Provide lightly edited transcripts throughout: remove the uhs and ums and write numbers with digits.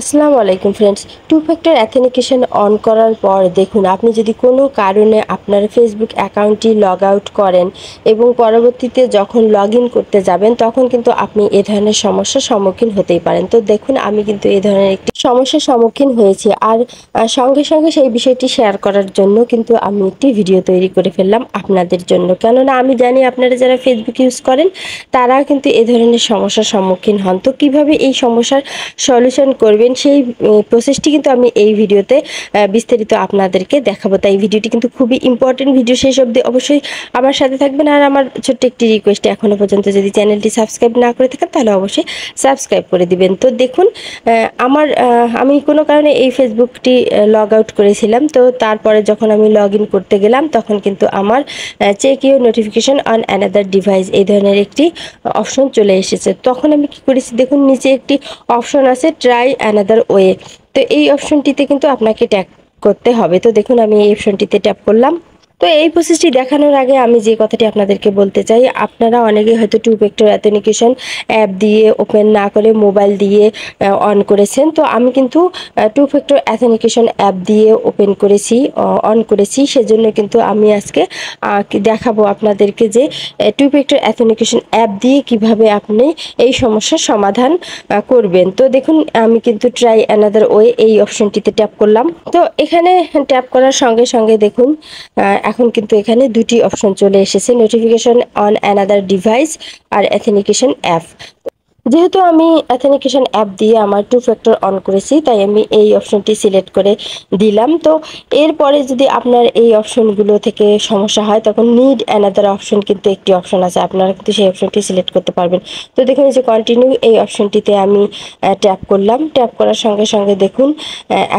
আসসালামু আলাইকুম friends. Two factor authentication on করার পর দেখুন, আপনি যদি কোনো কারণে আপনার ফেসবুক অ্যাকাউন্টটি লগ আউট করেন এবং পরবর্তীতে যখন লগ ইন করতে যাবেন তখন কিন্তু আপনি এ ধরনের সমস্যার সম্মুখীন হতেই পারেন। তো দেখুন, আমি কিন্তু এই ধরনের একটি সমস্যার সম্মুখীন হয়েছি, আর সঙ্গে সঙ্গে সেই বিষয়টি শেয়ার করার জন্য কিন্তু আমি একটি ভিডিও তৈরি করে ফেললাম আপনাদের জন্য। কেননা আমি জানি আপনারা যারা ফেসবুক ইউজ করেন তারা কিন্তু এ ধরনের সমস্যার সম্মুখীন হন। তো কীভাবে এই সমস্যার সলিউশন করবেন সেই প্রসেসটি কিন্তু আমি এই ভিডিওতে বিস্তারিত আপনাদেরকে দেখাবো। তাই ভিডিওটি কিন্তু খুবই ইম্পর্টেন্ট ভিডিও, শেষ অবধি অবশ্যই আমার সাথে থাকবেন। আর আমার ছোট্ট একটি রিকোয়েস্ট, এখনও পর্যন্ত যদি চ্যানেলটি সাবস্ক্রাইব না করে থাকেন তাহলে অবশ্যই সাবস্ক্রাইব করে দিবেন। তো দেখুন, আমি কোনো কারণে এই ফেসবুকটি লগ আউট করেছিলাম। তো তারপরে যখন আমি লগ ইন করতে গেলাম তখন কিন্তু আমার check your notification on another device এই ধরনের একটি অপশন চলে এসেছে। তখন আমি কি করেছি, দেখুন নিচে একটি অপশন আছে ট্রাই অ্যানাদার ওয়ে। তো এই অপশনটিতে কিন্তু আপনাকে ট্যাপ করতে হবে। তো দেখুন, আমি এই অপশনটিতে ট্যাপ করলাম। তো এই প্রসেসটি দেখানোর আগে আমি যে কথাটি আপনাদেরকে বলতে চাই, আপনারা অনেকেই হয়তো টু ফ্যাক্টর অ্যাথেন্টিকেশন অ্যাপ দিয়ে ওপেন না করে মোবাইল দিয়ে অন করেছেন। তো আমি কিন্তু টু ফ্যাক্টর অ্যাথেন্টিকেশন অ্যাপ দিয়ে ওপেন করেছি, অন করেছি। সেজন্য কিন্তু আমি আজকে দেখাবো আপনাদেরকে যে টু ফ্যাক্টর অ্যাথেন্টিকেশন অ্যাপ দিয়ে কিভাবে আপনি এই সমস্যার সমাধান করবেন। তো দেখুন, আমি কিন্তু ট্রাই অ্যানাদার ওয়ে এই অপশনটিতে ট্যাপ করলাম। তো এখানে ট্যাপ করার সঙ্গে সঙ্গে দেখুন, এখন কিন্তু এখানে দুটি অপশন চলে এসেছে, নোটিফিকেশন অন অ্যানাদার ডিভাইস আর অ্যাথেন্টিকেশন অ্যাপ। যেহেতু আমি অ্যাথেন্টিকেশন অ্যাপ দিয়ে আমার টু ফ্যাক্টর অন করেছি, তাই আমি এই অপশনটি সিলেক্ট করে দিলাম। তো এরপরে যদি আপনার এই অপশনগুলো থেকে সমস্যা হয় তখন নিড অ্যানাদার অপশন কিন্তু একটি অপশন আছে, আপনারা কিন্তু সেই অপশনটি সিলেক্ট করতে পারবেন। তো দেখুন, এই যে কন্টিনিউ এই অপশনটিতে আমি ট্যাপ করলাম। ট্যাপ করার সঙ্গে সঙ্গে দেখুন,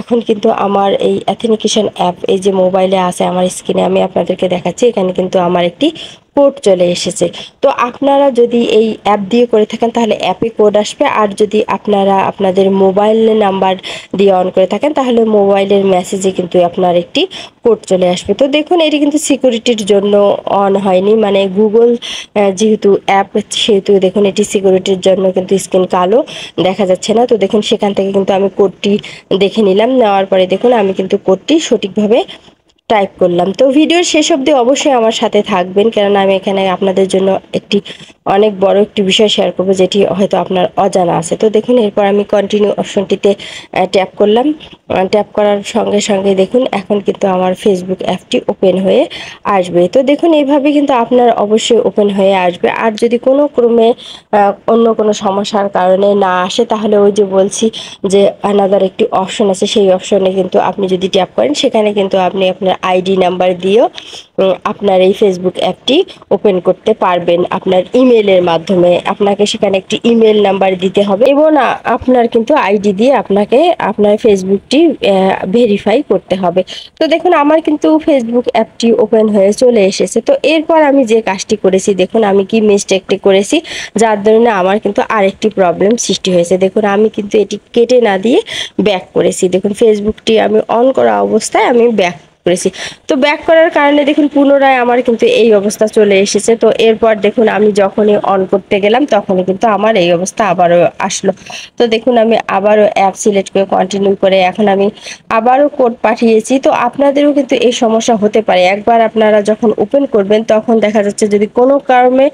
এখন কিন্তু আমার এই অ্যাথেন্টিকেশন অ্যাপ এই যে মোবাইলে আছে আমার স্ক্রিনে আমি আপনাদেরকে দেখাচ্ছি, এখানে কিন্তু আমার একটি কোড চলে এসেছে। তো আপনারা যদি এই অ্যাপ দিয়ে করে থাকেন তাহলে অ্যাপে কোড আসবে, আর যদি আপনারা আপনাদের মোবাইল নাম্বার দিয়ে অন করে থাকেন তাহলে মোবাইলের মেসেজে কিন্তু আপনার একটি কোড চলে আসবে। তো দেখুন, এটি কিন্তু সিকিউরিটির জন্য অন হয়নি, মানে গুগল যেহেতু অ্যাপ সেহেতু দেখুন এটি সিকিউরিটির জন্য কিন্তু স্ক্রিন কালো দেখা যাচ্ছে না। তো দেখুন, সেখান থেকে কিন্তু আমি কোডটি দেখে নিলাম। নেওয়ার পরে দেখুন আমি কিন্তু কোডটি সঠিকভাবে টাইপ করলাম। তো ভিডিওর শেষ অবধি অবশ্যই আমার সাথে থাকবেন, কেননা আমি এখানে আপনাদের জন্য একটি অনেক বড় একটি বিষয় শেয়ার করবো যেটি হয়তো আপনার অজানা আছে। তো দেখুন, এরপর আমি কন্টিনিউ অপশনটিতে ট্যাপ করলাম। ট্যাপ করার সঙ্গে সঙ্গে দেখুন এখন কিন্তু আমার ফেসবুক অ্যাপটি ওপেন হয়ে আসবে। তো দেখুন, এইভাবে কিন্তু আপনার অবশ্যই ওপেন হয়ে আসবে। আর যদি কোনো ক্রমে অন্য কোনো সমস্যার কারণে না আসে তাহলে ওই যে বলছি যে আনাদার একটি অপশন আছে, সেই অপশনে কিন্তু আপনি যদি ট্যাপ করেন সেখানে কিন্তু আপনি আপনার আইডি নাম্বার দিয়েও আপনার এই ফেসবুক অ্যাপটি ওপেন করতে পারবেন আপনার ইমেলের মাধ্যমে। আপনাকে সেখানে একটি ইমেল নাম্বার দিতে হবে এবং আপনার কিন্তু আইডি দিয়ে আপনাকে আপনার ফেসবুকটি ভেরিফাই করতে হবে। তো দেখুন, আমার কিন্তু ফেসবুক অ্যাপটি ওপেন হয়ে চলে এসেছে। তো এরপর আমি যে কাজটি করেছি, দেখুন আমি কি মিস্টেকটি করেছি যার জন্য আমার কিন্তু আরেকটি প্রবলেম সৃষ্টি হয়েছে। দেখুন, আমি কিন্তু এটি কেটে না দিয়ে ব্যাক করেছি। দেখুন, ফেসবুকটি আমি অন করা অবস্থায় আমি ব্যাক করেছি। তো ব্যাক করার কারণে দেখুন পুনরায় আমার কিন্তু এই অবস্থা চলে এসেছে। তো এরপর দেখুন, আমি যখনই অন করতে গেলাম তখনই কিন্তু আমার এই অবস্থা আবারও আসলো। তো দেখুন, আমি আবারও অ্যাপ সিলেক্ট করে কন্টিনিউ করে এখন আমি আবারও কোড পাঠিয়েছি। তো আপনাদেরও কিন্তু এই সমস্যা হতে পারে, একবার আপনারা যখন ওপেন করবেন তখন দেখা যাচ্ছে যদি কোনো কারণে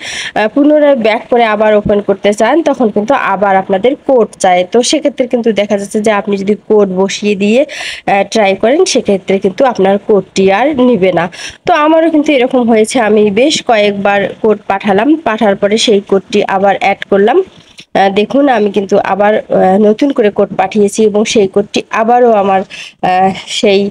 পুনরায় ব্যাক করে আবার ওপেন করতে চান তখন কিন্তু আবার আপনাদের কোড চায়। তো সেক্ষেত্রে কিন্তু দেখা যাচ্ছে যে আপনি যদি কোড বসিয়ে দিয়ে ট্রাই করেন সেক্ষেত্রে কিন্তু আপনার কোডটি আর নিবে না। তো আমারও কিন্তু এরকম হয়েছে, আমি বেশ কয়েকবার কোড পাঠালাম, পাঠার পরে সেই কোডটি আবার অ্যাড করলাম। দেখুন, আমি কিন্তু আবার নতুন করে কোড পাঠিয়েছি এবং সেই কোডটি আবারও আমার সেই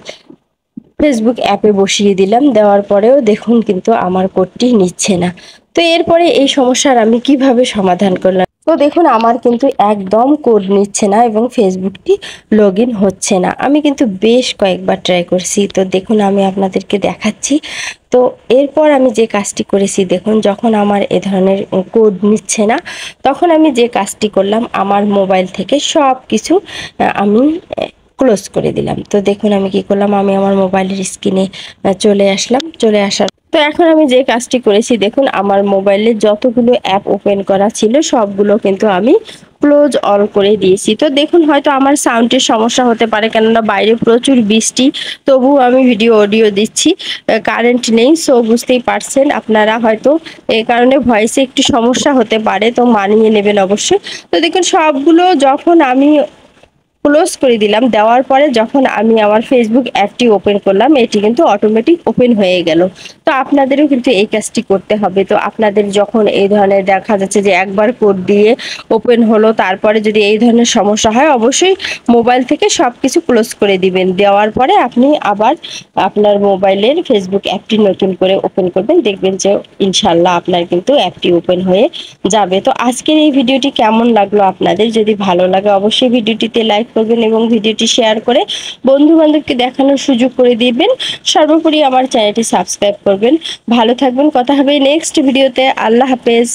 ফেসবুক অ্যাপে বসিয়ে দিলাম। দেওয়ার পরেও দেখুন কিন্তু আমার কোডটি নিচ্ছে না। তো এরপরে এই সমস্যার আমি কিভাবে সমাধান করলাম। তো দেখুন, আমার কিন্তু একদম কোড নিচ্ছে না এবং ফেসবুকটি লগ ইন হচ্ছে না। আমি কিন্তু বেশ কয়েকবার ট্রাই করছি। তো দেখুন, আমি আপনাদেরকে দেখাচ্ছি। তো এরপর আমি যে কাজটি করেছি, দেখুন যখন আমার এ ধরনের কোড নিচ্ছে না তখন আমি যে কাজটি করলাম, আমার মোবাইল থেকে সব কিছু আমি ক্লোজ করে দিলাম। তো দেখুন আমি কি করলাম, আমি আমার মোবাইলের স্ক্রিনে চলে আসলাম। চলে আসার তো এখন আমি যে কাজটি করেছি, দেখুন আমার মোবাইলে যতগুলো অ্যাপ ওপেন করা ছিল সবগুলো কিন্তু আমি ক্লোজ অল করে দিয়েছি। তো দেখুন হয়তো আমার সাউন্ডের সমস্যা হতে পারে, কেননা বাইরে প্রচুর বৃষ্টি, তবুও আমি ভিডিও অডিও দিচ্ছি। কারেন্ট নেই, সো বুঝতেই পারছেন আপনারা, হয়তো এই কারণে ভয়েসে একটু সমস্যা হতে পারে, তো মানিয়ে নেবেন অবশ্যই। তো দেখুন সবগুলো যখন আমি ক্লোজ করে দিলাম, দেওয়ার পরে যখন আমি আমার ফেসবুক অ্যাপটি ওপেন করলাম, এটি কিন্তু অটোমেটিক ওপেন হয়ে গেল। তো আপনাদেরও কিন্তু এই কাজটি করতে হবে। তো আপনাদের যখন এই ধরনের দেখা যাচ্ছে যে একবার কোড দিয়ে ওপেন হলো, তারপরে যদি এই ধরনের সমস্যা হয়, অবশ্যই মোবাইল থেকে সবকিছু ক্লোজ করে দিবেন। দেওয়ার পরে আপনি আবার আপনার মোবাইলের ফেসবুক অ্যাপটি নতুন করে ওপেন করবেন, দেখবেন যে ইনশাল্লাহ আপনার কিন্তু অ্যাপটি ওপেন হয়ে যাবে। তো আজকের এই ভিডিওটি কেমন লাগলো আপনাদের? যদি ভালো লাগে অবশ্যই ভিডিওটিতে লাইক করবেন এবং ভিডিওটি শেয়ার করে বন্ধু বান্ধবকে দেখানোর সুযোগ করে দিবেন। সর্বোপরি আমার চ্যানেলটি সাবস্ক্রাইব করবেন। ভালো থাকবেন, কথা হবে নেক্সট ভিডিওতে। আল্লাহ হাফেজ।